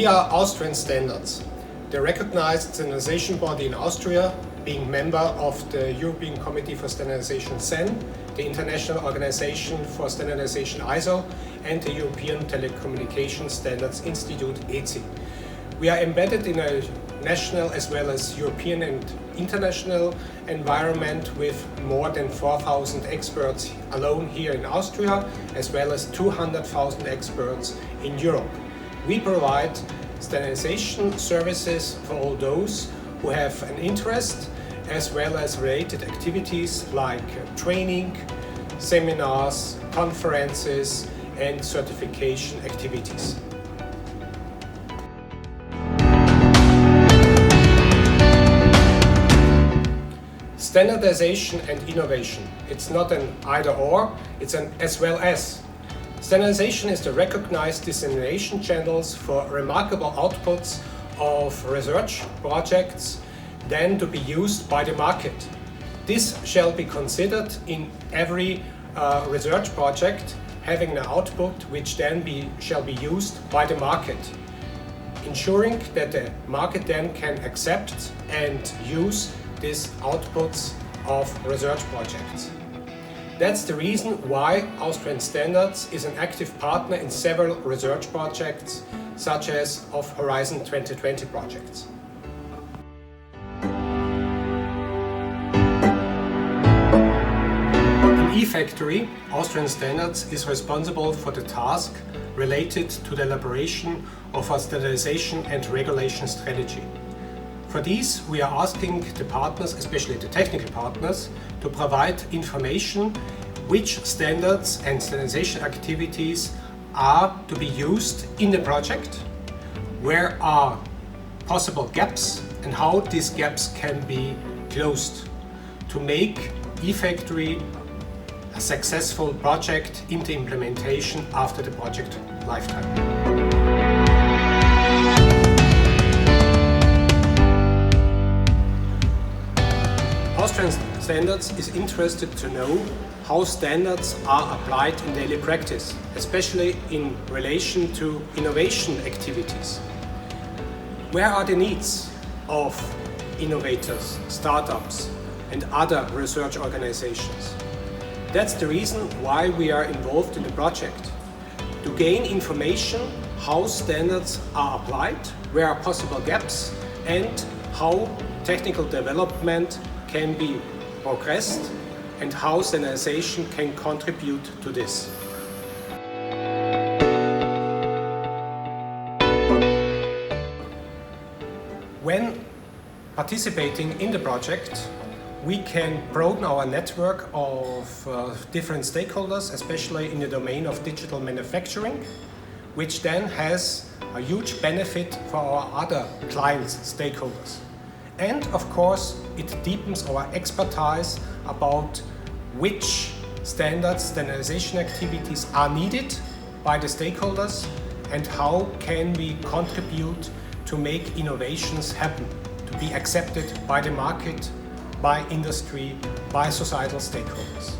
We are Austrian Standards, the recognized standardization body in Austria, being member of the European Committee for Standardization (CEN), the International Organization for Standardization (ISO), and the European Telecommunication Standards Institute (ASI). We are embedded in a national as well as European and international environment with more than 4,000 experts alone here in Austria, as well as 200,000 experts in Europe. We provide standardization services for all those who have an interest, as well as related activities like training, seminars, conferences, and certification activities. Standardization and innovation. It's not an either or, it's an as well as. Standardization is the recognized dissemination channels for remarkable outputs of research projects then to be used by the market. This shall be considered in every research project having an output which then shall be used by the market, ensuring that the market then can accept and use these outputs of research projects. That's the reason why Austrian Standards is an active partner in several research projects, such as of Horizon 2020 projects. In eFactory, Austrian Standards is responsible for the task related to the elaboration of a standardization and regulation strategy. For these, we are asking the partners, especially the technical partners, to provide information which standards and standardization activities are to be used in the project, where are possible gaps and how these gaps can be closed to make eFactory a successful project into implementation after the project lifetime. Austrian Standards is interested to know how standards are applied in daily practice, especially in relation to innovation activities. Where are the needs of innovators, startups, and other research organizations? That's the reason why we are involved in the project, to gain information how standards are applied, where are possible gaps, and how technical development can be progressed and how standardization can contribute to this. When participating in the project, we can broaden our network of different stakeholders, especially in the domain of digital manufacturing, which then has a huge benefit for our other clients, stakeholders. And of course, it deepens our expertise about which standardization activities are needed by the stakeholders and how can we contribute to make innovations happen, to be accepted by the market, by industry, by societal stakeholders.